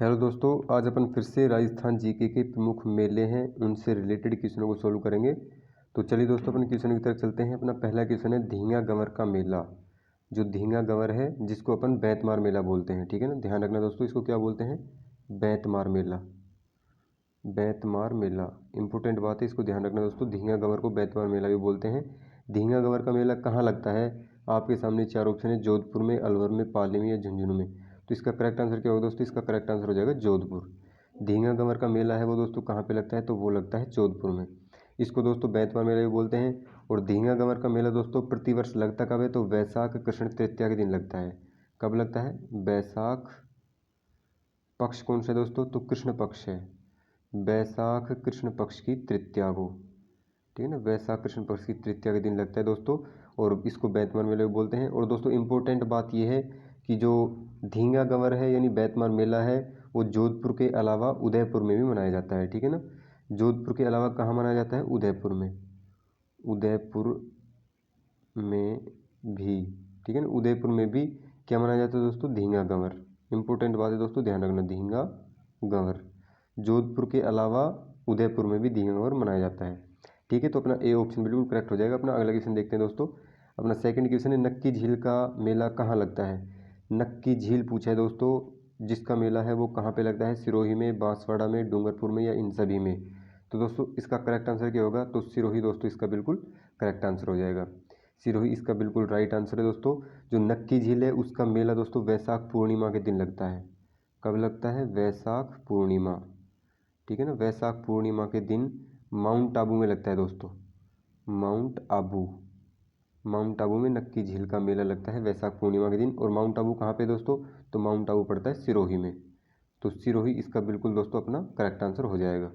Hello दोस्तों, आज अपन फिर से राजस्थान जीके के प्रमुख मेले हैं उनसे रिलेटेड क्वेश्चनों को सोल्व करेंगे। तो चलिए दोस्तों, अपन क्वेश्चन की तरफ चलते हैं। अपना पहला क्वेश्चन है धींगा गंवर का मेला। जो धींगा गंवर है जिसको अपन बैतमार मेला बोलते हैं, ठीक है ना। ध्यान रखना दोस्तों, इसको क्या बोलते हैं? बैतमार मेला। बैतमार मेला इंपॉर्टेंट बात है, इसको ध्यान रखना दोस्तों। धींगा गंवर को बैतमार मेला भी बोलते हैं। धींगा गंवर का मेला कहाँ लगता है? आपके सामने चार ऑप्शन है, जोधपुर में, अलवर में, पाली में या झुंझुनू में। तो इसका करेक्ट आंसर क्या होगा दोस्तों? इसका करेक्ट आंसर हो जाएगा जोधपुर। धींगा गंवर का मेला है वो दोस्तों कहाँ पे लगता है? तो वो लगता है जोधपुर में। इसको दोस्तों बैतमार मेला भी बोलते हैं। और धींगा गंवर का मेला दोस्तों प्रतिवर्ष लगता कब है? तो वैशाख कृष्ण तृतीया के दिन लगता है। कब लगता है? वैशाख पक्ष कौन सा दोस्तों? तो कृष्ण पक्ष है। वैशाख कृष्ण पक्ष की तृतीया को, ठीक है ना। वैशाख कृष्ण पक्ष की तृतीया के दिन लगता है दोस्तों, और इसको बैतमार मेला भी बोलते हैं। और दोस्तों इम्पोर्टेंट बात यह है कि जो धींगा गंवर है यानी बैतमार मेला है वो जोधपुर के अलावा उदयपुर में भी मनाया जाता है, ठीक है ना। जोधपुर के अलावा कहाँ मनाया जाता है? उदयपुर में। उदयपुर में भी, ठीक है ना। उदयपुर में भी क्या मनाया जाता है दोस्तों? धींगा गंवर। इंपॉर्टेंट बात है दोस्तों, ध्यान रखना, धींगा गंवर। जोधपुर के अलावा उदयपुर में भी धींगा गंवर मनाया जाता है, ठीक है। तो अपना ए ऑप्शन बिल्कुल करेक्ट हो जाएगा। अपना अगला क्वेश्चन देखते हैं दोस्तों। अपना सेकंड क्वेश्चन है नक्की झील का मेला कहाँ लगता है? नक्की झील पूछा है दोस्तों, जिसका मेला है वो कहाँ पे लगता है? सिरोही में, बांसवाड़ा में, डूंगरपुर में या इन सभी में। तो दोस्तों इसका करेक्ट आंसर क्या होगा? तो सिरोही दोस्तों इसका बिल्कुल करेक्ट आंसर हो जाएगा। सिरोही इसका बिल्कुल राइट आंसर है दोस्तों। जो नक्की झील है उसका मेला दोस्तों वैशाख पूर्णिमा के दिन लगता है। कब लगता है? वैशाख पूर्णिमा, ठीक है ना। वैशाख पूर्णिमा के दिन माउंट आबू में लगता है दोस्तों। माउंट आबू, माउंट आबू में नक्की झील का मेला लगता है वैशाख पूर्णिमा के दिन। और माउंट आबू कहाँ पे दोस्तों? तो माउंट आबू पड़ता है सिरोही में। तो सिरोही इसका बिल्कुल दोस्तों अपना करेक्ट आंसर हो जाएगा,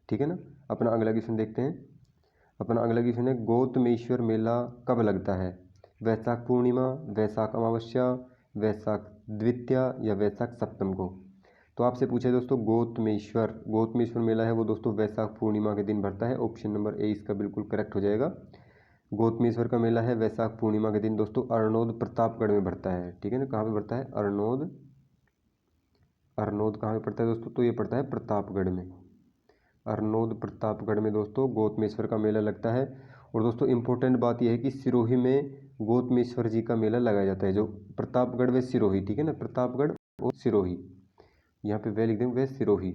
ठीक है ना। अपना अगला क्वेश्चन देखते हैं। अपना अगला क्वेश्चन है गौतमेश्वर मेला कब लगता है? वैशाख पूर्णिमा, वैशाख अमावस्या, वैशाख द्वितीया या वैशाख सप्तम को। तो आपसे पूछे दोस्तों गौतमेश्वर, गौतमेश्वर मेला है वो दोस्तों वैशाख पूर्णिमा के दिन भरता है। ऑप्शन नंबर ए इसका बिल्कुल करेक्ट हो जाएगा। गौतमेश्वर का मेला है वैशाख पूर्णिमा के दिन दोस्तों अरनोद प्रतापगढ़ में भरता है, ठीक है ना। कहाँ पे भरता है? अरनोद। अरनोद कहाँ पे पड़ता है दोस्तों? तो ये पड़ता है प्रतापगढ़ में। अरनोद प्रतापगढ़ में दोस्तों गौतमेश्वर का मेला लगता है। और दोस्तों इम्पोर्टेंट बात यह है कि सिरोही में गौतमेश्वर जी का मेला लगाया जाता है। जो प्रतापगढ़ व सिरोही, ठीक है ना, प्रतापगढ़ और सिरोही, यहाँ पे वे लिख देंगे, वे सिरोही,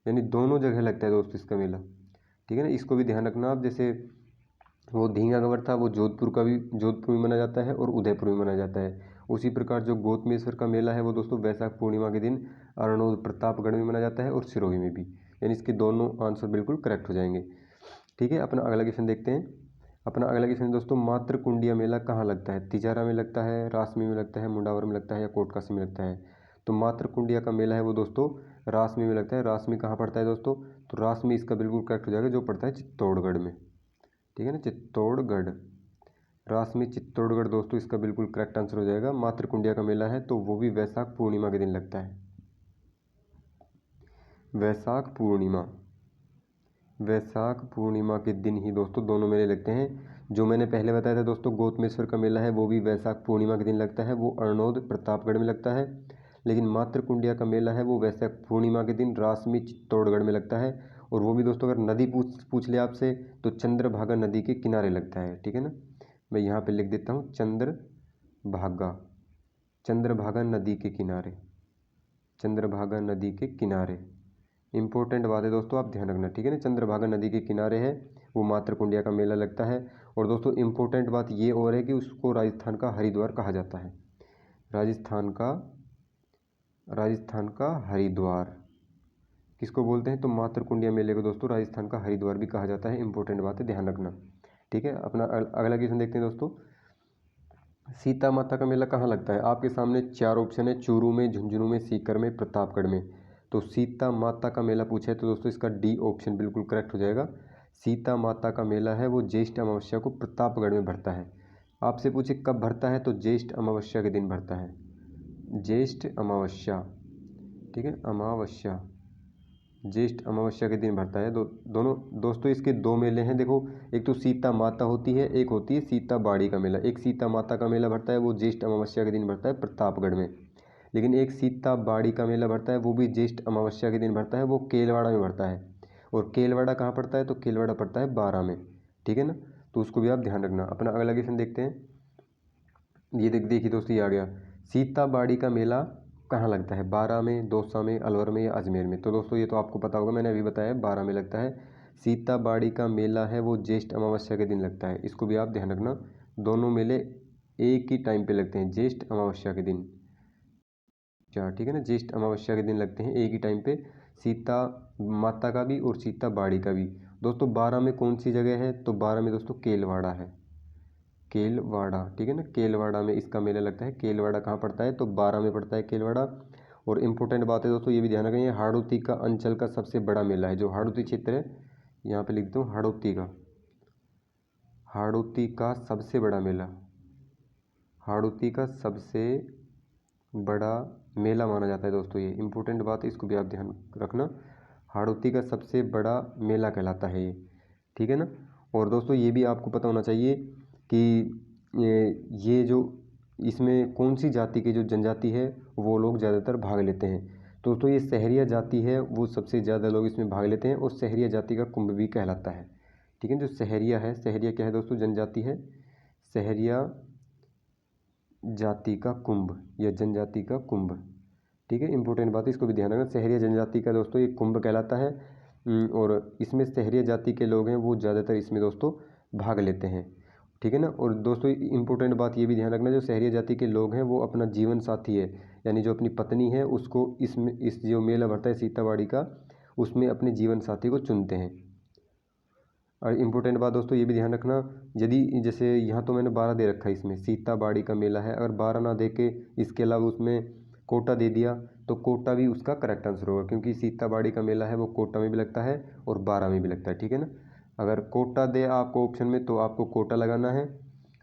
यानी दोनों जगह लगता है दोस्तों इसका मेला, ठीक है ना। इसको भी ध्यान रखना आप। जैसे वो धींगा गंवर था वो जोधपुर का भी, जोधपुर में मनाया जाता है और उदयपुर में मनाया जाता है। उसी प्रकार जो गौतमेश्वर का मेला है वो दोस्तों वैशाख पूर्णिमा के दिन अरनोद प्रतापगढ़ में मनाया जाता है और सिरोही में भी, यानी इसके दोनों आंसर बिल्कुल करेक्ट हो जाएंगे, ठीक है। अपना अगला क्वेश्चन देखते हैं। अपना अगला क्वेश्चन दोस्तों मातृकुंडिया मेला कहाँ लगता है? तिजारा में लगता है, रासमी में लगता है, मुंडावर में लगता है या कोटकासी में लगता है। तो मातृकुंडिया का मेला है वो दोस्तों रासमी में लगता है। रासमी कहाँ पड़ता है दोस्तों? तो रासमी इसका बिल्कुल करेक्ट हो जाएगा, जो पड़ता है चित्तौड़गढ़ में, ठीक है ना, चित्तौड़गढ़। रासमी चित्तौड़गढ़ दोस्तों इसका बिल्कुल करेक्ट आंसर हो जाएगा। मातृकुंडिया का मेला है तो वो भी वैशाख पूर्णिमा के दिन लगता है। वैशाख पूर्णिमा, वैशाख पूर्णिमा के दिन ही दोस्तों दोनों मेले लगते हैं। जो मैंने पहले बताया था दोस्तों गौतमेश्वर का मेला है वो भी वैशाख पूर्णिमा के दिन लगता है, वो अरनोद प्रतापगढ़ में लगता है। लेकिन मातृकुंडिया का मेला है वो वैशाख पूर्णिमा के दिन रासमी चित्तौड़गढ़ में लगता है। और वो भी दोस्तों अगर नदी पूछ ले आपसे तो चंद्रभागा नदी के किनारे लगता है, ठीक है ना। मैं यहाँ पे लिख देता हूँ चंद्रभागा, चंद्रभागा नदी के किनारे, चंद्रभागा नदी के किनारे। इंपॉर्टेंट बात है दोस्तों, आप ध्यान रखना, ठीक है ना। चंद्रभागा नदी के किनारे है वो मातृकुंडिया का मेला लगता है। और दोस्तों इंपॉर्टेंट बात ये और है कि उसको राजस्थान का हरिद्वार कहा जाता है। राजस्थान का, राजस्थान का हरिद्वार किसको बोलते हैं? तो मातृकुंडिया मेले को दोस्तों राजस्थान का हरिद्वार भी कहा जाता है। इंपॉर्टेंट बात है, ध्यान रखना, ठीक है। अपना अगला क्वेश्चन देखते हैं दोस्तों। सीता माता का मेला कहाँ लगता है? आपके सामने चार ऑप्शन है, चूरू में, झुंझुनू में, सीकर में, प्रतापगढ़ में। तो सीता माता का मेला पूछा है तो दोस्तों इसका डी ऑप्शन बिल्कुल करेक्ट हो जाएगा। सीता माता का मेला है वो ज्येष्ठ अमावस्या को प्रतापगढ़ में भरता है। आपसे पूछे कब भरता है? तो ज्येष्ठ अमावस्या के दिन भरता है, ज्येष्ठ अमावस्या, ठीक है, अमावस्या, ज्येष्ठ अमावस्या के दिन भरता है। दोनों दोस्तों इसके दो मेले हैं देखो, एक तो सीता माता होती है, एक होती है सीता बाड़ी का मेला। एक सीता माता का मेला भरता है वो ज्येष्ठ अमावस्या के दिन भरता है प्रतापगढ़ में। लेकिन एक सीता बाड़ी का मेला भरता है, वो भी ज्येष्ठ अमावस्या के दिन भरता है, वो केलवाड़ा में भरता है। और केलवाड़ा कहाँ पड़ता है? तो केलवाड़ा पड़ता है बारा में, ठीक है ना। तो उसको भी आप ध्यान रखना। अपना अगला क्वेश्चन देखते हैं। ये देखिए दोस्तों, ये आ गया, सीता बाड़ी का मेला कहाँ लगता है? बारा में, दौसा में, अलवर में या अजमेर में? तो दोस्तों ये तो आपको पता होगा, मैंने अभी बताया बारा में लगता है। सीता बाड़ी का मेला है वो ज्येष्ठ अमावस्या के दिन लगता है, इसको भी आप ध्यान रखना। दोनों मेले एक ही टाइम पे लगते हैं, ज्येष्ठ अमावस्या के दिन। क्या, ठीक है ना, ज्येष्ठ अमावस्या के दिन लगते हैं एक ही टाइम पे, सीता माता का भी और सीता बाड़ी का भी। दोस्तों बारा में कौन सी जगह है? तो बारा में दोस्तों केलवाड़ा है, केलवाड़ा, ठीक है ना, केलवाड़ा में इसका मेला लगता है। केलवाड़ा कहाँ पड़ता है? तो बारा में पड़ता है केलवाड़ा। और इम्पोर्टेंट बात है दोस्तों, ये भी ध्यान रखें, ये हाड़ौती का अंचल का सबसे बड़ा मेला है। जो हाड़ौती क्षेत्र है, यहाँ पे लिख दो हाड़ौती का, हाड़ौती का सबसे बड़ा मेला, हाड़ौती का सबसे बड़ा मेला माना जाता है दोस्तों। ये इंपॉर्टेंट बात है, इसको भी आप ध्यान रखना। हाड़ौती का सबसे बड़ा मेला कहलाता है ये, ठीक है ना। और दोस्तों ये भी आपको पता होना चाहिए कि ये जो इसमें कौन सी जाति के जो जनजाति है वो लोग ज़्यादातर भाग लेते हैं। तो दोस्तों ये सहरिया जाति है, वो सबसे ज़्यादा लोग इसमें भाग लेते हैं, और सहरिया जाति का कुंभ भी कहलाता है, ठीक है। जो सहरिया है, सहरिया क्या है दोस्तों? जनजाति है। सहरिया जाति का कुंभ या जनजाति का कुंभ, ठीक है, इंपॉर्टेंट बात है, इसको भी ध्यान रखना। सहरिया जनजाति का दोस्तों ये कुंभ कहलाता है। और इसमें सहरिया जाति के लोग हैं वो ज़्यादातर इसमें दोस्तों भाग लेते हैं, ठीक है ना। और दोस्तों इंपॉर्टेंट बात ये भी ध्यान रखना, जो सहरिया जाति के लोग हैं वो अपना जीवन साथी है, यानी जो अपनी पत्नी है उसको इसमें, इस जो मेला भरता है सीताबाड़ी का, उसमें अपने जीवन साथी को चुनते हैं। और इम्पोर्टेंट बात दोस्तों ये भी ध्यान रखना, यदि जैसे यहाँ तो मैंने 12 दे रखा है, इसमें सीता बाड़ी का मेला है, अगर 12 ना दे के इसके अलावा उसमें कोटा दे दिया तो कोटा भी उसका करेक्ट आंसर होगा, क्योंकि सीता बाड़ी का मेला है वो कोटा में भी लगता है और 12 में भी लगता है, ठीक है ना। अगर कोटा दे आपको ऑप्शन में तो आपको कोटा लगाना है।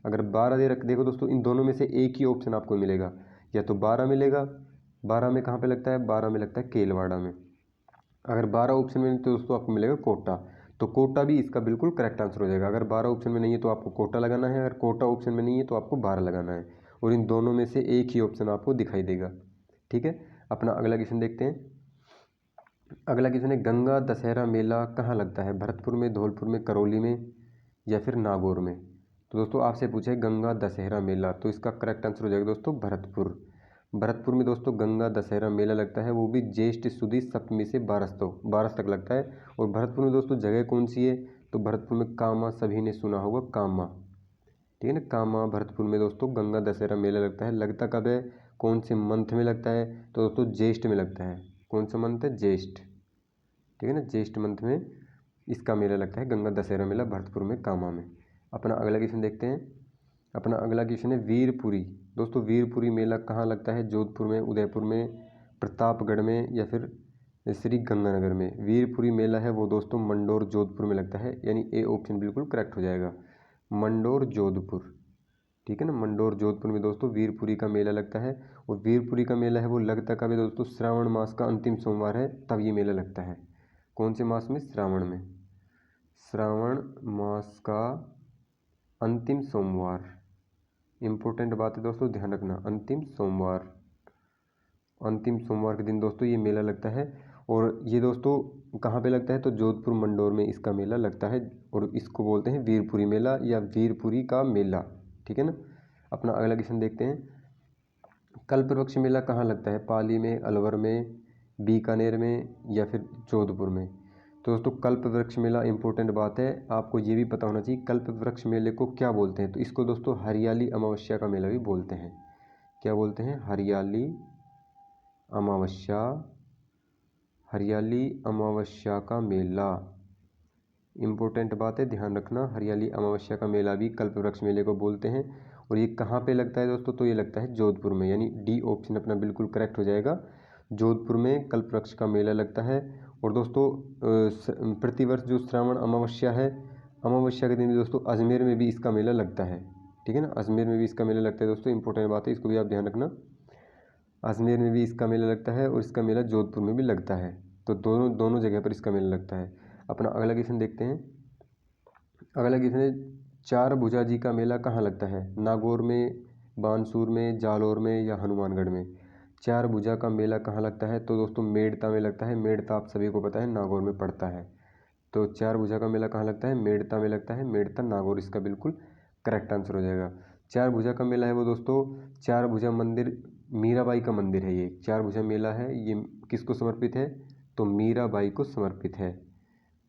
अगर 12 दे रख, देखो दोस्तों इन दोनों में से एक ही ऑप्शन आपको मिलेगा, या तो 12 मिलेगा। 12 में कहाँ पे लगता है? 12 में लगता है केलवाड़ा में। अगर 12 ऑप्शन में नहीं तो दोस्तों आपको मिलेगा कोटा, तो कोटा भी इसका बिल्कुल करेक्ट आंसर हो जाएगा। अगर 12 ऑप्शन में नहीं है तो आपको कोटा लगाना है, अगर कोटा ऑप्शन में नहीं है तो आपको 12 लगाना है, और इन दोनों में से एक ही ऑप्शन आपको दिखाई देगा, ठीक है। अपना अगला क्वेश्चन देखते हैं। अगला क्वेश्चन है, गंगा दशहरा मेला कहाँ लगता है? भरतपुर में, धौलपुर में, करौली में या फिर नागौर में? तो दोस्तों आपसे पूछा है गंगा दशहरा मेला, तो इसका करेक्ट आंसर हो जाएगा दोस्तों भरतपुर। भरतपुर में दोस्तों गंगा दशहरा मेला लगता है, वो भी ज्येष्ठ सुदी सप्तमी से 12 तक लगता है। और भरतपुर में दोस्तों जगह कौन सी है? तो भरतपुर में कामा, सभी ने सुना होगा कामा, ठीक है ना, कामा। भरतपुर में दोस्तों गंगा दशहरा मेला लगता है। लगता कब है? कौन से मंथ में लगता है? तो दोस्तों ज्येष्ठ में लगता है। कौन सा मंथ है? ज्येष्ठ, ठीक है ना, ज्येष्ठ मंथ में इसका मेला लगता है, गंगा दशहरा मेला भरतपुर में, कामा में। अपना अगला क्वेश्चन देखते हैं। अपना अगला क्वेश्चन है वीरपुरी। दोस्तों वीरपुरी मेला कहाँ लगता है? जोधपुर में, उदयपुर में, प्रतापगढ़ में या फिर श्री गंगानगर में? वीरपुरी मेला है वो दोस्तों मंडोर जोधपुर में लगता है, यानी ए ऑप्शन बिल्कुल करेक्ट हो जाएगा, मंडोर जोधपुर, ठीक है ना। मंडोर जोधपुर में दोस्तों वीरपुरी का मेला लगता है। और वीरपुरी का मेला है वो लगता कब है दोस्तों? श्रावण मास का अंतिम सोमवार है तब ये मेला लगता है। कौन से मास में? श्रावण में, श्रावण मास का अंतिम सोमवार। इम्पोर्टेंट बात है दोस्तों, ध्यान रखना, अंतिम सोमवार, अंतिम सोमवार के दिन दोस्तों ये मेला लगता है। और ये दोस्तों कहाँ पे लगता है? तो जोधपुर मंडोर में इसका मेला लगता है, और इसको बोलते हैं वीरपुरी मेला या वीरपुरी का मेला, ठीक है ना। अपना अगला क्वेश्चन देखते हैं। कल्पवृक्ष मेला कहाँ लगता है? पाली में, अलवर में, बीकानेर में या फिर जोधपुर में? तो दोस्तों कल्पवृक्ष मेला, इंपॉर्टेंट बात है, आपको ये भी पता होना चाहिए कल्पवृक्ष मेले को क्या बोलते हैं। तो इसको दोस्तों हरियाली अमावस्या का मेला भी बोलते हैं। क्या बोलते हैं? हरियाली अमावस्या, हरियाली अमावस्या का मेला। इम्पोर्टेंट बात है, ध्यान रखना, हरियाली अमावस्या का मेला भी कल्पवृक्ष मेले को बोलते हैं। और ये कहाँ पे लगता है दोस्तों? तो ये लगता है जोधपुर में, यानी डी ऑप्शन अपना बिल्कुल करेक्ट हो जाएगा। जोधपुर में कल्पवृक्ष का मेला लगता है। और दोस्तों प्रतिवर्ष जो श्रावण अमावस्या है, अमावस्या के दिन भी दोस्तों अजमेर में भी इसका मेला लगता है, ठीक है ना, अजमेर में भी इसका मेला लगता है दोस्तों। इंपॉर्टेंट बात है, इसको भी आप ध्यान रखना, अजमेर में भी इसका मेला लगता है और इसका मेला जोधपुर में भी लगता है। तो दोनों जगह पर इसका मेला लगता है। अपना अगला क्वेश्चन देखते हैं। अगला क्वेश्चन है, चार भुजा जी का मेला कहाँ लगता है? नागौर में, बानसूर में, जालौर में या हनुमानगढ़ में? चार भुजा का मेला कहाँ लगता है? तो दोस्तों मेड़ता में लगता है। मेड़ता आप सभी को पता है नागौर में पड़ता है। तो चार भुजा का मेला कहाँ लगता है? मेड़ता में लगता है। मेड़ता नागौर इसका बिल्कुल करेक्ट आंसर हो जाएगा। चार भुजा का मेला है वो दोस्तों चार भुजा मंदिर मीराबाई का मंदिर है। ये चार भुजा मेला है ये किसको समर्पित है? तो मीराबाई को समर्पित है।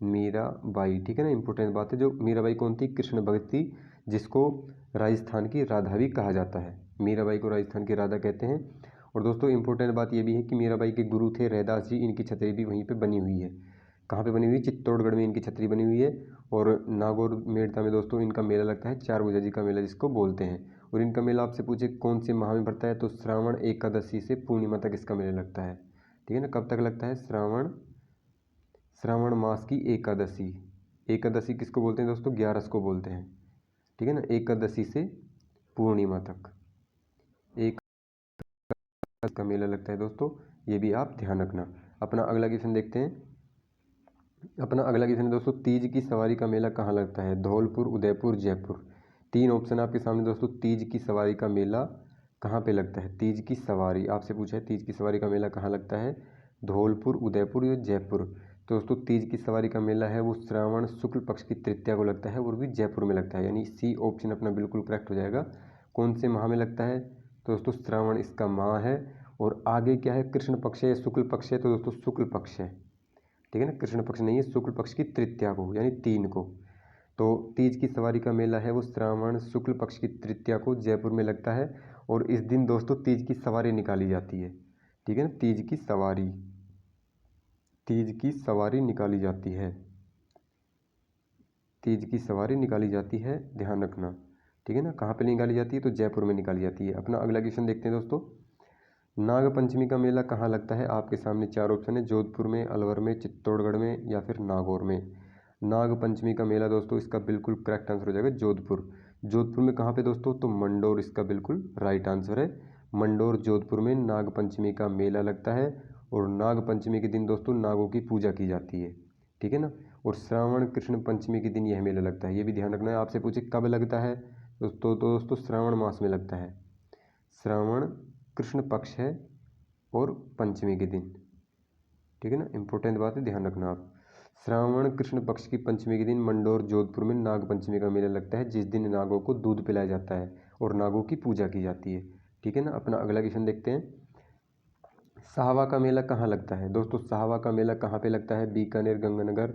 मीराबाई, ठीक है ना, इंपॉर्टेंट बात है। जो मीराबाई कौन थी? कृष्ण भक्त थी, जिसको राजस्थान की राधा भी कहा जाता है। मीराबाई को राजस्थान की राधा कहते हैं। और दोस्तों इंपॉर्टेंट बात ये भी है कि मीराबाई के गुरु थे रैदास जी, इनकी छतरी भी वहीं पे बनी हुई है। कहाँ पे बनी हुई? चित्तौड़गढ़ में इनकी छतरी बनी हुई है। और नागौर मेड़ता में दोस्तों इनका मेला लगता है, चार भुजा जी का मेला जिसको बोलते हैं। और इनका मेला आपसे पूछे कौन से माह में पड़ता है? तो श्रावण एकादशी से पूर्णिमा तक इसका मेला लगता है। ठीक है ना, कब तक लगता है? श्रावण मास की एकादशी। एकादशी किसको बोलते हैं दोस्तों? 11 को बोलते हैं। ठीक है ना, एकादशी से पूर्णिमा तक एक का मेला लगता है दोस्तों, ये भी आप ध्यान रखना। अपना अगला क्वेश्चन देखते हैं। अपना अगला क्वेश्चन है दोस्तों तीज की सवारी का मेला कहाँ लगता है? धौलपुर, उदयपुर, जयपुर। तीन ऑप्शन आपके सामने दोस्तों। तीज की सवारी का मेला कहाँ पे लगता है? तीज की सवारी आपसे पूछा है, तीज की सवारी का मेला कहाँ लगता है? धौलपुर, उदयपुर या जयपुर। तो दोस्तों तीज की सवारी का मेला है वो श्रावण शुक्ल पक्ष की तृतीया को लगता है और भी जयपुर में लगता है, यानी सी ऑप्शन अपना बिल्कुल करेक्ट हो जाएगा। कौन से माह में लगता है? तो दोस्तों श्रावण इसका माह है। और आगे क्या है? कृष्ण पक्ष है या शुक्ल पक्ष है? तो दोस्तों शुक्ल पक्ष है। ठीक है ना, कृष्ण पक्ष नहीं है, शुक्ल पक्ष की तृतीया को यानी 3 को। तो तीज की सवारी का मेला है वो श्रावण शुक्ल पक्ष की तृतीया को जयपुर में लगता है। और इस दिन दोस्तों तीज की सवारी निकाली जाती है। ठीक है ना, तीज की सवारी निकाली जाती है। तीज की सवारी निकाली जाती है, ध्यान रखना। ठीक है ना, कहाँ पे निकाली जाती है? तो जयपुर में निकाली जाती है। अपना अगला क्वेश्चन देखते हैं दोस्तों। नाग पंचमी का मेला कहाँ लगता है? आपके सामने 4 ऑप्शन है, जोधपुर में, अलवर में, चित्तौड़गढ़ में या फिर नागौर में। नाग पंचमी का मेला दोस्तों इसका बिल्कुल करेक्ट आंसर हो जाएगा जोधपुर। जोधपुर में कहाँ पे दोस्तों? तो मंडोर इसका बिल्कुल राइट आंसर है। मंडोर जोधपुर में नाग पंचमी का मेला लगता है। और नाग पंचमी के दिन दोस्तों नागों की पूजा की जाती है। ठीक है ना, और श्रावण कृष्ण पंचमी के दिन यह मेला लगता है, ये भी ध्यान रखना है। आपसे पूछे कब लगता है? दोस्तों श्रावण मास में लगता है। श्रावण कृष्ण पक्ष है और पंचमी के दिन। ठीक है ना, इंपॉर्टेंट बात है, ध्यान रखना आप। श्रावण कृष्ण पक्ष की पंचमी के दिन मंडोर जोधपुर में नाग पंचमी का मेला लगता है, जिस दिन नागों को दूध पिलाया जाता है और नागों की पूजा की जाती है। ठीक है ना, अपना अगला क्वेश्चन देखते हैं। साहवा का मेला कहाँ लगता है? दोस्तों साहवा का मेला कहाँ पे लगता है? बीकानेर, गंगानगर,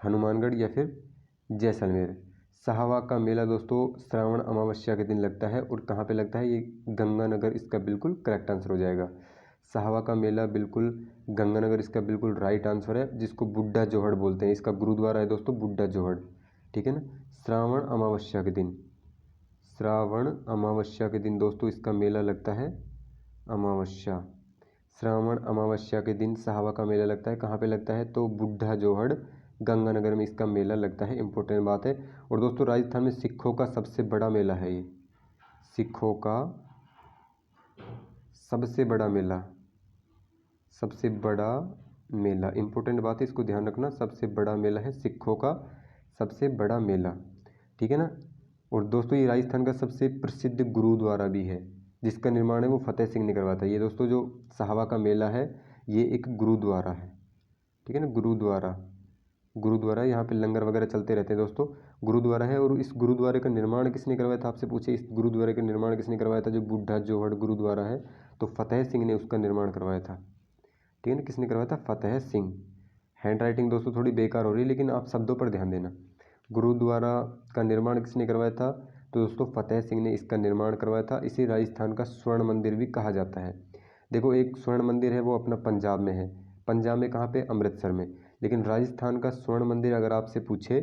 हनुमानगढ़ या फिर जैसलमेर। साहवा का मेला दोस्तों श्रावण अमावस्या के दिन लगता है। और कहाँ पे लगता है? ये गंगानगर इसका बिल्कुल करेक्ट आंसर हो जाएगा। साहवा का मेला बिल्कुल गंगानगर इसका बिल्कुल राइट आंसर है, जिसको बुड्ढा जोहड़ बोलते हैं। इसका गुरुद्वारा है दोस्तों बुड्ढा जोहड़। ठीक है ना, श्रावण अमावस्या के दिन, श्रावण अमावस्या के दिन दोस्तों इसका मेला लगता है। अमावस्या, श्रावण अमावस्या के दिन साहवा का मेला लगता है। कहाँ पे लगता है? तो बुड्ढा जोहड़ गंगानगर में इसका मेला लगता है, इंपॉर्टेंट बात है। और दोस्तों राजस्थान में सिखों का सबसे बड़ा मेला है ये, सिखों का सबसे बड़ा मेला, सबसे बड़ा मेला, इंपॉर्टेंट बात है, इसको ध्यान रखना। सबसे बड़ा मेला है सिखों का सबसे बड़ा मेला। ठीक है ना, और दोस्तों ये राजस्थान का सबसे प्रसिद्ध गुरुद्वारा भी है, जिसका निर्माण है वो फतेह सिंह ने करवाया था। ये दोस्तों जो साहवा का मेला है ये एक गुरुद्वारा है। ठीक है ना, गुरुद्वारा यहाँ पे लंगर वगैरह चलते रहते हैं दोस्तों, गुरुद्वारा है। और इस गुरुद्वारे का निर्माण किसने करवाया था? आपसे पूछे इस गुरुद्वारे का निर्माण किसने करवाया था? जो बुड्ढा जोहड़ गुरुद्वारा है, तो फतेह सिंह ने उसका निर्माण करवाया था। ठीक है ना, किसने करवाया था? फतेह सिंह। हैंड राइटिंग दोस्तों थोड़ी बेकार हो रही है, लेकिन आप शब्दों पर ध्यान देना। गुरुद्वारा का निर्माण किसने करवाया था? तो दोस्तों फतेह सिंह ने इसका निर्माण करवाया था। इसे राजस्थान का स्वर्ण मंदिर भी कहा जाता है। देखो एक स्वर्ण मंदिर है वो अपना पंजाब में है। पंजाब में कहाँ पे? अमृतसर में। लेकिन राजस्थान का स्वर्ण मंदिर अगर आपसे पूछे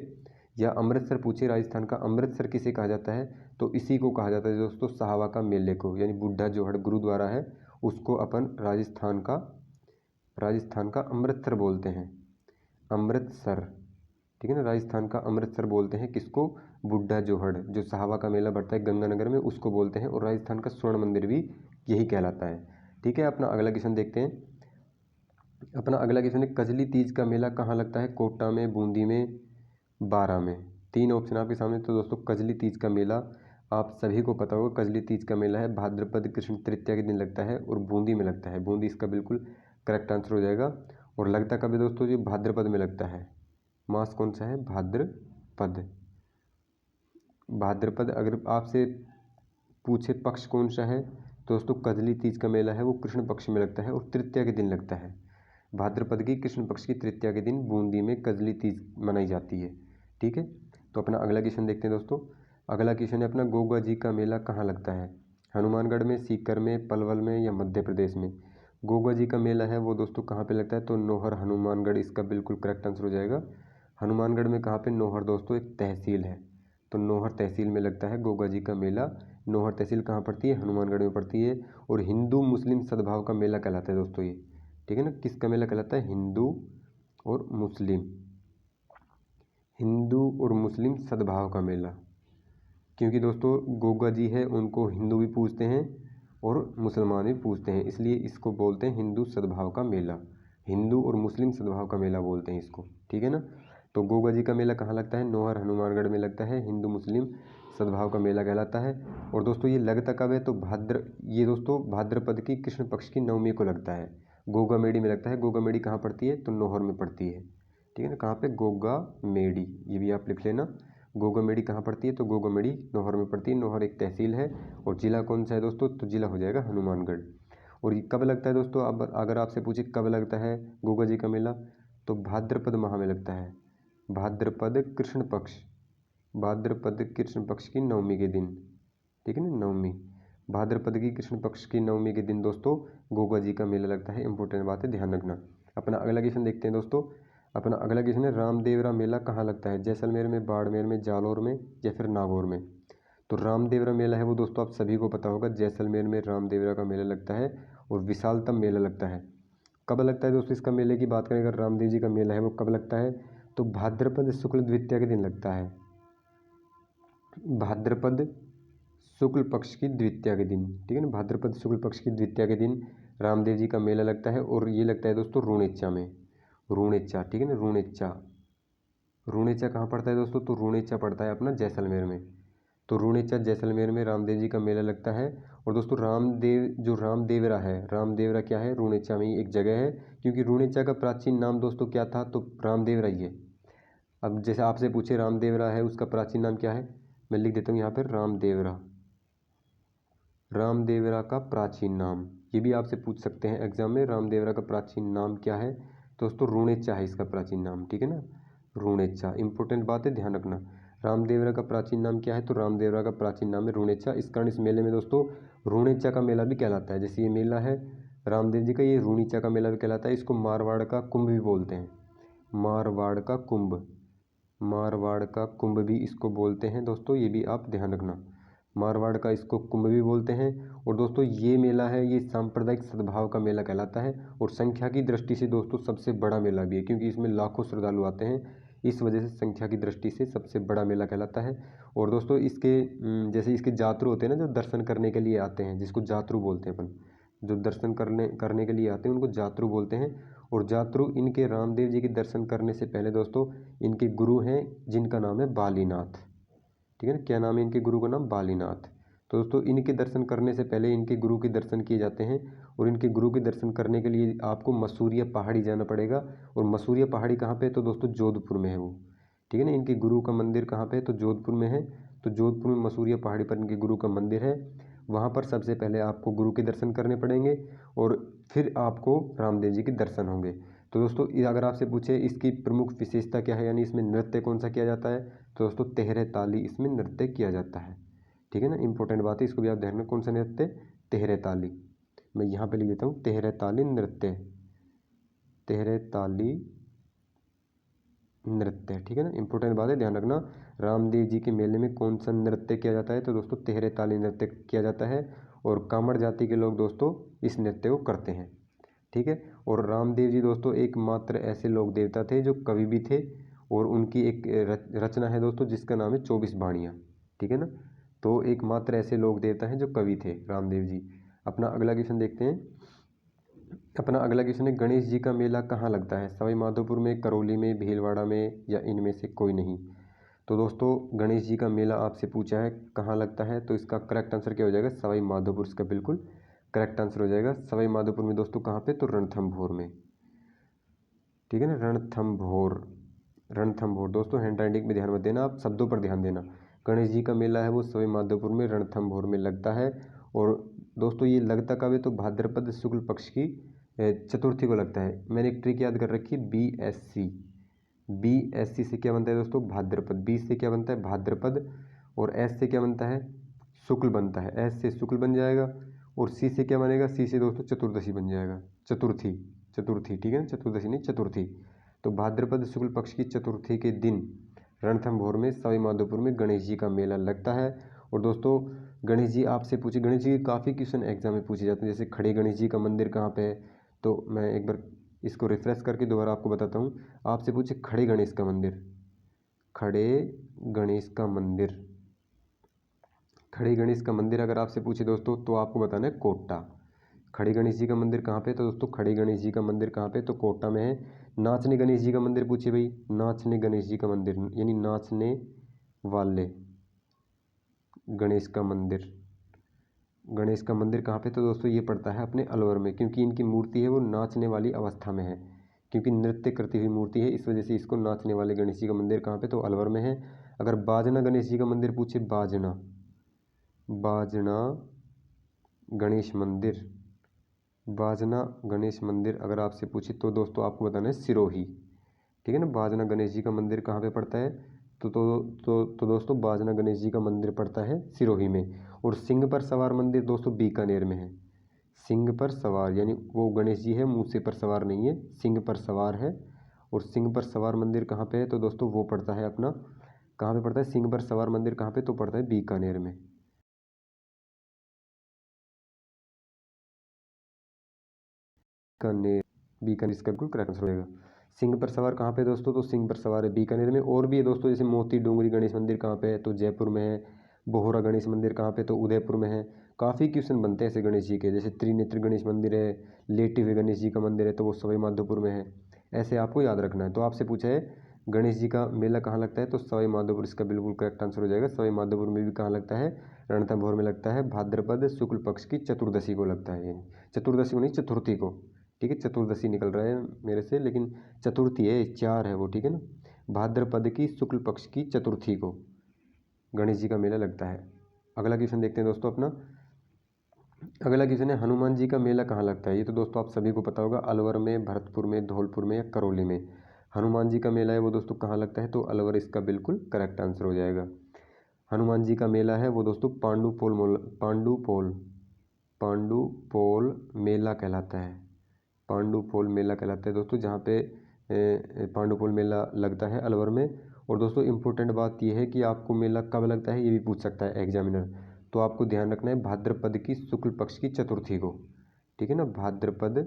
या अमृतसर पूछे, राजस्थान का अमृतसर किसे कहा जाता है? तो इसी को कहा जाता है दोस्तों साहवा का मेले को, यानी बुड्ढा जोहड़ गुरुद्वारा है उसको अपन राजस्थान का अमृतसर बोलते हैं, अमृतसर। ठीक है ना, राजस्थान का अमृतसर बोलते हैं किसको? बुड्ढा जोहड़, जो साहवा का मेला बढ़ता है गंगानगर में उसको बोलते हैं। और राजस्थान का स्वर्ण मंदिर भी यही कहलाता है। ठीक है, अपना अगला क्वेश्चन देखते हैं। अपना अगला क्वेश्चन है कजली तीज का मेला कहाँ लगता है? कोटा में, बूंदी में, बारा में। 3 ऑप्शन आपके सामने। तो दोस्तों कजली तीज का मेला आप सभी को पता होगा कजली तीज का मेला है, भाद्रपद कृष्ण तृतीया के दिन लगता है और बूंदी में लगता है। बूंदी इसका बिल्कुल करेक्ट आंसर हो जाएगा। और लगता कब है दोस्तों? ये भाद्रपद में लगता है। मास कौन सा है? भाद्रपद। भाद्रपद। अगर आपसे पूछे पक्ष कौन सा है तो दोस्तों कजली तीज का मेला है वो कृष्ण पक्ष में लगता है और तृतीया के दिन लगता है। भाद्रपद की कृष्ण पक्ष की तृतीया के दिन बूंदी में कजली तीज मनाई जाती है। ठीक है, तो अपना अगला क्वेश्चन देखते हैं दोस्तों। अगला क्वेश्चन है अपना, गोगा जी का मेला कहाँ लगता है? हनुमानगढ़ में, सीकर में, पलवल में या मध्य प्रदेश में? गोगा जी का मेला है वो दोस्तों कहाँ पे लगता है? तो नौहर हनुमानगढ़ इसका बिल्कुल करेक्ट आंसर हो जाएगा। हनुमानगढ़ में कहाँ पे? नौहर दोस्तों एक तहसील है, तो नौहर तहसील में लगता है गोगा जी का मेला। नौहर तहसील कहाँ पड़ती है? हनुमानगढ़ में पड़ती है। और हिंदू मुस्लिम सद्भाव का मेला कहलाता है दोस्तों ये। ठीक है ना, किसका मेला कहलाता है? हिंदू और मुस्लिम, हिंदू और मुस्लिम सद्भाव का मेला। क्योंकि दोस्तों गोगा जी है उनको हिंदू भी पूजते हैं और मुसलमान भी पूजते हैं, इसलिए इसको बोलते हैं हिंदू सद्भाव का मेला। हिंदू और मुस्लिम सद्भाव का मेला बोलते हैं इसको। ठीक है ना, तो गोगा जी का मेला कहाँ लगता है? नौहर हनुमानगढ़ में लगता है, हिंदू मुस्लिम सद्भाव का मेला कहलाता है। और दोस्तों ये लगता कब है? तो ये दोस्तों भाद्रपद की कृष्ण पक्ष की नवमी को लगता है। गोगा मेड़ी में लगता है। गोगा मेड़ी कहाँ पड़ती है? तो नौहर में पड़ती है। ठीक है ना, कहाँ पे? गोगा मेड़ी, ये भी आप लिख लेना। गोगा मेड़ी कहाँ पड़ती है? तो गोगा मेड़ी नौहर में पड़ती है। नौहर एक तहसील है। और जिला कौन सा है दोस्तों? तो जिला हो जाएगा हनुमानगढ़। और ये कब लगता है दोस्तों? अब अगर आपसे पूछे कब लगता है गोगा जी का मेला, तो भाद्रपद माह में लगता है। भाद्रपद कृष्ण पक्ष, भाद्रपद कृष्ण पक्ष की नवमी के दिन। ठीक है ना, नवमी, भाद्रपद की कृष्ण पक्ष की नवमी के दिन दोस्तों गोगा जी का मेला लगता है। इंपॉर्टेंट बात है, ध्यान रखना। अपना अगला क्वेश्चन देखते हैं दोस्तों। अपना अगला क्वेश्चन है, रामदेवरा मेला कहाँ लगता है? जैसलमेर में, बाड़मेर में, जालौर में या फिर नागौर में? तो रामदेवरा मेला है वो दोस्तों आप सभी को पता होगा, जैसलमेर में रामदेवरा का मेला लगता है और विशालतम मेला लगता है। कब लगता है दोस्तों इसका? मेले की बात करें अगर रामदेव जी का मेला है वो कब लगता है? तो भाद्रपद शुक्ल द्वितीया के दिन लगता है। भाद्रपद शुक्ल पक्ष की द्वितीया के दिन। ठीक है ना, भाद्रपद शुक्ल पक्ष की द्वितीया के दिन रामदेव जी का मेला लगता है। और ये लगता है दोस्तों रूणेचा में, रूणेचा। ठीक है ना, रूणेचा। रूणेचा कहाँ पड़ता है दोस्तों? तो रूणेचा पड़ता है अपना जैसलमेर में। तो रूणेचा जैसलमेर में रामदेव जी का मेला लगता है। और दोस्तों रामदेवरा है, रामदेवरा क्या है? रूणेचा में ही एक जगह है। क्योंकि रूणेचा का प्राचीन नाम दोस्तों क्या था? तो रामदेवरा ही है। अब जैसे आपसे पूछे रामदेवरा है उसका प्राचीन नाम क्या है, मैं लिख देता हूँ यहाँ पर रामदेवरा। रामदेवरा का प्राचीन नाम, ये भी आपसे पूछ सकते हैं एग्जाम में, रामदेवरा का प्राचीन नाम क्या है? दोस्तों रूणेचा है इसका प्राचीन नाम। ठीक है ना, रूणेचा। इंपॉर्टेंट बात है, ध्यान रखना। रामदेवरा का प्राचीन नाम क्या है? तो रामदेवरा का प्राचीन नाम है रूणेचा। इस कारण इस मेले में दोस्तों रूणेचा का मेला भी कहलाता है। जैसे ये मेला है रामदेव जी का, ये रूणीचा का मेला भी कहलाता है। इसको मारवाड़ का कुंभ भी बोलते हैं, मारवाड़ का कुंभ, मारवाड़ का कुंभ भी इसको बोलते हैं दोस्तों, ये भी आप ध्यान रखना। मारवाड़ का इसको कुंभ भी बोलते हैं। और दोस्तों ये मेला है ये सांप्रदायिक सद्भाव का मेला कहलाता है। और संख्या की दृष्टि से दोस्तों सबसे बड़ा मेला भी है, क्योंकि इसमें लाखों श्रद्धालु आते हैं, इस वजह से संख्या की दृष्टि से सबसे बड़ा मेला कहलाता है। और दोस्तों इसके जैसे इसके जातरू होते हैं ना, जो दर्शन करने के लिए आते हैं, जिसको जातरू बोलते हैं अपन, जो दर्शन करने के लिए आते हैं उनको जातरू बोलते हैं। और जातरू इनके रामदेव जी के दर्शन करने से पहले दोस्तों इनके गुरु हैं जिनका नाम है बालीनाथ। ठीक है ना, क्या नाम है इनके गुरु का? नाम बालीनाथ। तो दोस्तों इनके दर्शन करने से पहले इनके गुरु के दर्शन किए जाते हैं। और इनके गुरु के दर्शन करने के लिए आपको मसूरिया पहाड़ी जाना पड़ेगा। और मसूरिया पहाड़ी कहाँ पे है? तो दोस्तों जोधपुर में है वो। ठीक है ना, इनके गुरु का मंदिर कहाँ पे है? तो जोधपुर में है। तो जोधपुर में मसूरिया पहाड़ी पर इनके गुरु का मंदिर है। वहाँ पर सबसे पहले आपको गुरु के दर्शन करने पड़ेंगे और फिर आपको रामदेव जी के दर्शन होंगे। तो दोस्तों अगर आपसे पूछे इसकी प्रमुख विशेषता क्या है, यानी इसमें नृत्य कौन सा किया जाता है, तो दोस्तों तेहरे ताली इसमें नृत्य किया जाता है। ठीक है ना, इंपॉर्टेंट बात है, इसको भी आप ध्यान रखना। कौन सा नृत्य? तेहरे ताली। मैं यहाँ पे लिख देता हूँ तेहरे ताली नृत्य, तेहरे ताली नृत्य। ठीक है ना, इंपॉर्टेंट बात है, ध्यान रखना। रामदेव जी के मेले में कौन सा नृत्य किया जाता है? तो दोस्तों तेहरे ताली नृत्य किया जाता है। और कामड़ जाति के लोग दोस्तों इस नृत्य को करते हैं। ठीक है, और रामदेव जी दोस्तों एकमात्र ऐसे लोक देवता थे जो कवि भी थे। और उनकी एक रचना है दोस्तों जिसका नाम है 24 बाणियाँ। ठीक है ना, तो एकमात्र ऐसे लोक देवता हैं जो कवि थे रामदेव जी। अपना अगला क्वेश्चन देखते हैं। अपना अगला क्वेश्चन है, गणेश जी का मेला कहाँ लगता है? सवाई माधोपुर में, करौली में, भीलवाड़ा में या इनमें से कोई नहीं? तो दोस्तों गणेश जी का मेला आपसे पूछा है कहाँ लगता है, तो इसका करेक्ट आंसर क्या हो जाएगा, सवाई माधोपुर। इसका बिल्कुल करेक्ट आंसर हो जाएगा सवाई माधोपुर में दोस्तों। कहाँ पे, तो रणथंभौर में, ठीक है ना, रणथंभौर। रणथंभौर दोस्तों, हैंड राइटिंग में ध्यान मत देना, आप शब्दों पर ध्यान देना। गणेश जी का मेला है वो सवाई माधोपुर में रणथंभौर में लगता है। और दोस्तों ये लगता कब है, तो भाद्रपद शुक्ल पक्ष की चतुर्थी को लगता है। मैंने एक ट्रिक याद कर रखी, BSC। BSC से क्या बनता है दोस्तों, भाद्रपद। B से क्या बनता है, भाद्रपद। और S से क्या बनता है, शुक्ल बनता है। S से शुक्ल बन जाएगा। और C से क्या बनेगा, C से दोस्तों चतुर्दशी बन जाएगा, चतुर्थी। चतुर्थी, ठीक है ना, चतुर्दशी नहीं, चतुर्थी। तो भाद्रपद शुक्ल पक्ष की चतुर्थी के दिन रणथंभौर में सवाई माधोपुर में गणेश जी का मेला लगता है। और दोस्तों गणेश जी आपसे पूछे, गणेश जी के काफ़ी क्वेश्चन एग्जाम में पूछे जाते हैं, जैसे खड़े गणेश जी का मंदिर कहाँ पे है। तो मैं एक बार इसको रिफ्रेश करके दोबारा आपको बताता हूँ। आपसे पूछे खड़े गणेश का मंदिर, खड़े गणेश का मंदिर, खड़े गणेश का मंदिर अगर आपसे पूछे दोस्तों तो आपको बताना है कोटा। खड़े गणेश जी का मंदिर कहाँ पे, तो दोस्तों खड़े गणेश जी का मंदिर कहाँ पे, तो कोटा में है। नाचने गणेश जी का मंदिर पूछे भाई, नाचने गणेश जी का मंदिर यानी नाचने वाले गणेश का मंदिर, गणेश का मंदिर कहाँ पे, तो दोस्तों ये पड़ता है अपने अलवर में, क्योंकि इनकी मूर्ति है वो नाचने वाली अवस्था में है, क्योंकि नृत्य करती हुई मूर्ति है, इस वजह से इसको नाचने वाले गणेश जी का मंदिर कहाँ पे, तो अलवर में है। अगर बाजना गणेश जी का मंदिर पूछे, बाजना, बाजना गणेश मंदिर, बाजना गणेश मंदिर अगर आपसे पूछे तो दोस्तों आपको बताना है सिरोही, ठीक है ना। बाजना गणेश जी का मंदिर कहाँ पे पड़ता है, तो दोस्तों बाजना गणेश जी का मंदिर पड़ता है सिरोही में। और सिंह पर सवार मंदिर दोस्तों बीकानेर में है। सिंह पर सवार यानी वो गणेश जी है, मूसे पर सवार नहीं है, सिंह पर सवार है। और सिंह पर सवार मंदिर कहाँ पे है, तो दोस्तों वो पड़ता है अपना, कहाँ पे पड़ता है सिंह पर सवार मंदिर कहाँ पे, तो पड़ता है बीकानेर में। बीकानेर, बीकानेर इसका बिल्कुल करेक्ट आंसर होगा। सिंह पर सवार कहाँ पे दोस्तों, तो सिंह पर सवार है बीकानेर में। और भी है दोस्तों, जैसे मोती डोंगरी गणेश मंदिर कहाँ पे है, तो जयपुर में है। बोहरा गणेश मंदिर कहाँ पे, तो उदयपुर में है। काफ़ी क्वेश्चन बनते हैं ऐसे गणेश जी के, जैसे त्रिनेत्र गणेश मंदिर है, लेटे हुए गणेश जी का मंदिर है, तो वो सवाई माधोपुर में है। ऐसे आपको याद रखना है। तो आपसे पूछा है गणेश जी का मेला कहाँ लगता है, तो सवाई माधोपुर इसका बिल्कुल करेक्ट आंसर हो जाएगा। सवाई माधोपुर में भी कहाँ लगता है, रणथंभौर में लगता है, भाद्रपद शुक्ल पक्ष की चतुर्दशी को लगता है। चतुर्दशी को नहीं, चतुर्थी को, ठीक है। चतुर्दशी निकल रहा है मेरे से, लेकिन चतुर्थी है, 4 है वो, ठीक है ना। भाद्रपद की शुक्ल पक्ष की चतुर्थी को गणेश जी का मेला लगता है। अगला क्वेश्चन देखते हैं दोस्तों अपना। अगला क्वेश्चन है हनुमान जी का मेला कहाँ लगता है। ये तो दोस्तों आप सभी को पता होगा, अलवर में, भरतपुर में, धौलपुर में या करौली में हनुमान जी का मेला है वो दोस्तों कहाँ लगता है, तो अलवर इसका बिल्कुल करेक्ट आंसर हो जाएगा। हनुमान जी का मेला है वो दोस्तों पांडुपोल मेला कहलाता है। पांडुपोल मेला कहलाता है दोस्तों, जहाँ पे पांडुपोल मेला लगता है अलवर में। और दोस्तों इम्पोर्टेंट बात यह है कि आपको मेला कब लगता है ये भी पूछ सकता है एग्जामिनर, तो आपको ध्यान रखना है भाद्रपद की शुक्ल पक्ष की चतुर्थी को, ठीक है ना। भाद्रपद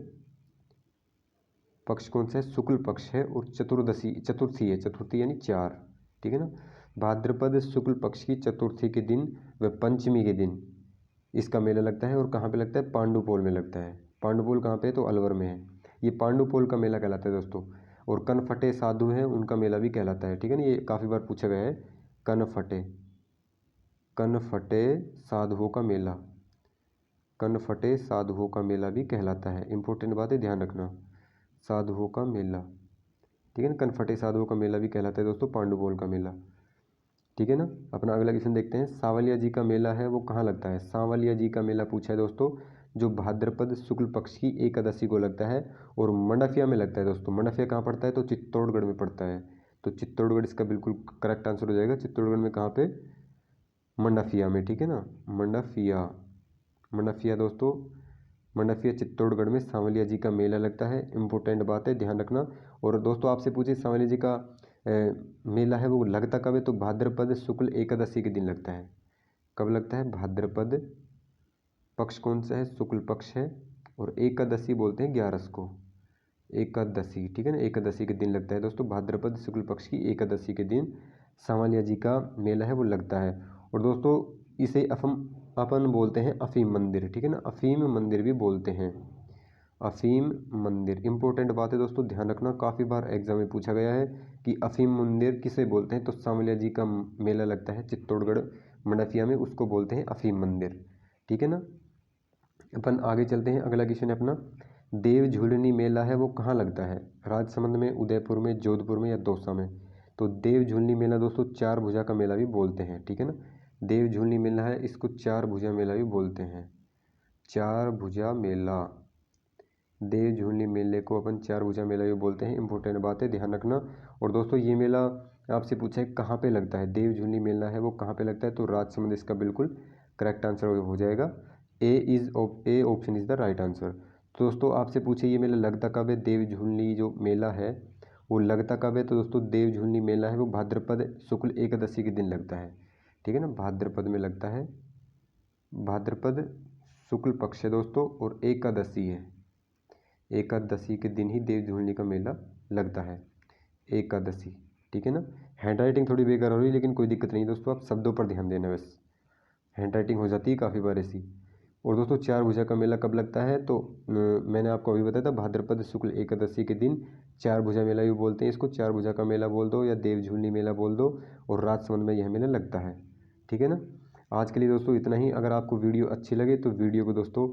पक्ष कौन सा है, शुक्ल पक्ष है। और चतुर्थी है, चतुर्थी यानी 4, ठीक है ना। भाद्रपद शुक्ल पक्ष की चतुर्थी के दिन व पंचमी के दिन इसका मेला लगता है। और कहाँ पे लगता है, पांडुपोल में लगता है। पांडुपोल कहाँ पे है, तो अलवर में है। ये पांडुपोल का मेला कहलाता है दोस्तों। और कनफटे साधु हैं उनका मेला भी कहलाता है, ठीक है ना, ये काफ़ी बार पूछा गया है। कनफटे, कनफटे साधुओं का मेला, कनफटे साधुओं का मेला भी कहलाता है। इंपॉर्टेंट बात है, ध्यान रखना, साधुओं का मेला, ठीक है ना। कनफटे साधुओं का मेला भी कहलाता है दोस्तों पांडुपोल का मेला, ठीक है ना। अपना अगला क्वेश्चन देखते हैं, सांवलिया जी का मेला है वो कहाँ लगता है। सांवलिया जी का मेला पूछा है दोस्तों, जो भाद्रपद शुक्ल पक्ष की एकादशी को लगता है और मंडफिया में लगता है दोस्तों। मंडफिया कहाँ पड़ता है, तो चित्तौड़गढ़ में पड़ता है। तो चित्तौड़गढ़ इसका बिल्कुल करेक्ट आंसर हो जाएगा। चित्तौड़गढ़ में कहाँ पे, मंडफिया में, ठीक है ना। मंडफिया, मंडफिया दोस्तों, मंडफिया चित्तौड़गढ़ में सांवलिया जी का मेला लगता है। इंपॉर्टेंट बात है, ध्यान रखना। और दोस्तों आपसे पूछे सांवलिया जी का मेला है वो लगता कब है, तो भाद्रपद शुक्ल एकादशी के दिन लगता है। कब लगता है, भाद्रपद पक्ष कौन सा है, शुक्ल पक्ष है। और एकादशी बोलते हैं 11 को, एकादशी, ठीक है ना। एकादशी के दिन लगता है दोस्तों, भाद्रपद शुक्ल पक्ष की एकादशी के दिन सांवलिया जी का मेला है वो लगता है। और दोस्तों इसे अपन बोलते हैं अफीम मंदिर, ठीक है ना, अफीम मंदिर भी बोलते हैं। अफीम मंदिर। इंपॉर्टेंट बात है दोस्तों, ध्यान रखना, काफ़ी बार एग्जाम में पूछा गया है कि अफीम मंदिर किसे बोलते हैं। तो सांवलिया जी का मेला लगता है चित्तौड़गढ़ मंडफिया में, उसको बोलते हैं अफीम मंदिर। ठीक है ना। अपन आगे चलते हैं। अगला क्वेश्चन है अपना, देव झूलनी मेला है वो कहाँ लगता है? राजसमंद में, उदयपुर में, जोधपुर में या दौसा में? तो देव झूलनी मेला दोस्तों चार भुजा का मेला भी बोलते हैं। ठीक है ना। देव झूलनी मेला है, इसको चार भुजा मेला भी बोलते हैं। चार भुजा मेला, देव झूलनी मेले को अपन चार भुजा मेला भी बोलते हैं। इंपॉर्टेंट बात है, ध्यान रखना। और दोस्तों ये मेला आपसे पूछा है कहाँ पे लगता है, देव झूलनी मेला है वो कहाँ पे लगता है? तो राजसमंद इसका बिल्कुल करेक्ट आंसर हो जाएगा। A option is the right answer. तो दोस्तों आपसे पूछे ये मेला लगता कब है, देव झूलनी जो मेला है वो लगता कब है? तो दोस्तों देव झूलनी मेला है वो भाद्रपद शुक्ल एकादशी के दिन लगता है। ठीक है ना, भाद्रपद में लगता है, भाद्रपद शुक्ल पक्ष है दोस्तों, और एकादशी है, एकादशी के दिन ही देव झूलनी का मेला लगता है, एकादशी। ठीक है ना। हैंड राइटिंग थोड़ी बेकार हो रही है लेकिन कोई दिक्कत नहीं दोस्तों, आप शब्दों पर ध्यान देना, बस हैंड राइटिंग हो जाती है काफ़ी बार ऐसी। और दोस्तों चार भुजा का मेला कब लगता है? तो मैंने आपको अभी बताया था, भाद्रपद शुक्ल एकादशी के दिन चार भुजा मेला भी बोलते हैं इसको, चार भुजा का मेला बोल दो या देव झूलनी मेला बोल दो, और राजसमंद में यह मेला लगता है। ठीक है ना। आज के लिए दोस्तों इतना ही। अगर आपको वीडियो अच्छी लगे तो वीडियो को दोस्तों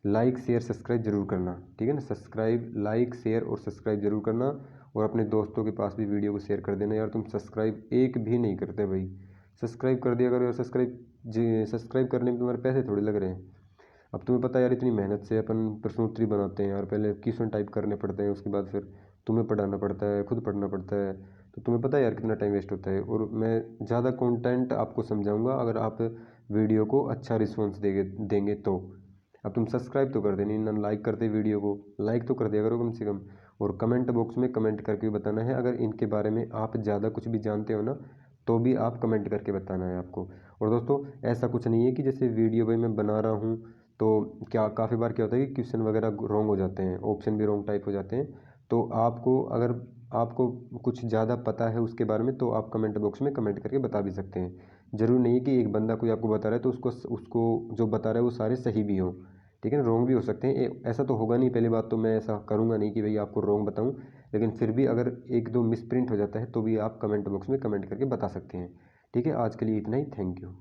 लाइक शेयर सब्सक्राइब जरूर करना। ठीक है ना, सब्सक्राइब, लाइक, शेयर और सब्सक्राइब जरूर करना, और अपने दोस्तों के पास भी वीडियो को शेयर कर देना। यार तुम सब्सक्राइब एक भी नहीं करते भाई, सब्सक्राइब कर दिया करो यार। सब्सक्राइब करने में तुम्हारे पैसे थोड़े लग रहे हैं। अब तुम्हें पता है यार, इतनी मेहनत से अपन प्रश्नोत्तरी बनाते हैं यार, पहले क्वेश्चन टाइप करने पड़ते हैं, उसके बाद फिर तुम्हें पढ़ाना पड़ता है, खुद पढ़ना पड़ता है, तो तुम्हें पता है यार कितना टाइम वेस्ट होता है। और मैं ज़्यादा कंटेंट आपको समझाऊंगा अगर आप वीडियो को अच्छा रिस्पॉन्स देंगे तो। अब तुम सब्सक्राइब तो कर देनी ना, लाइक करते वीडियो को, लाइक तो कर दिया करो कम से कम। और कमेंट बॉक्स में कमेंट करके भी बताना है, अगर इनके बारे में आप ज़्यादा कुछ भी जानते हो ना तो भी आप कमेंट करके बताना है आपको। और दोस्तों ऐसा कुछ नहीं है कि जैसे वीडियो भाई मैं बना रहा हूँ तो क्या काफ़ी बार क्या होता है कि क्वेश्चन वगैरह रॉन्ग हो जाते हैं, ऑप्शन भी रॉन्ग टाइप हो जाते हैं। तो आपको अगर आपको कुछ ज़्यादा पता है उसके बारे में तो आप कमेंट बॉक्स में कमेंट करके बता भी सकते हैं। ज़रूर नहीं है कि एक बंदा कोई आपको बता रहा है तो उसको उसको जो बता रहा है वो सारे सही भी हों। ठीक है ना, रॉन्ग भी हो सकते हैं, ऐसा तो होगा नहीं। पहली बात तो मैं ऐसा करूँगा नहीं कि भाई आपको रॉन्ग बताऊँ, लेकिन फिर भी अगर एक दो मिस प्रिंट हो जाता है तो भी आप कमेंट बॉक्स में कमेंट करके बता सकते हैं। ठीक है, आज के लिए इतना ही, थैंक यू।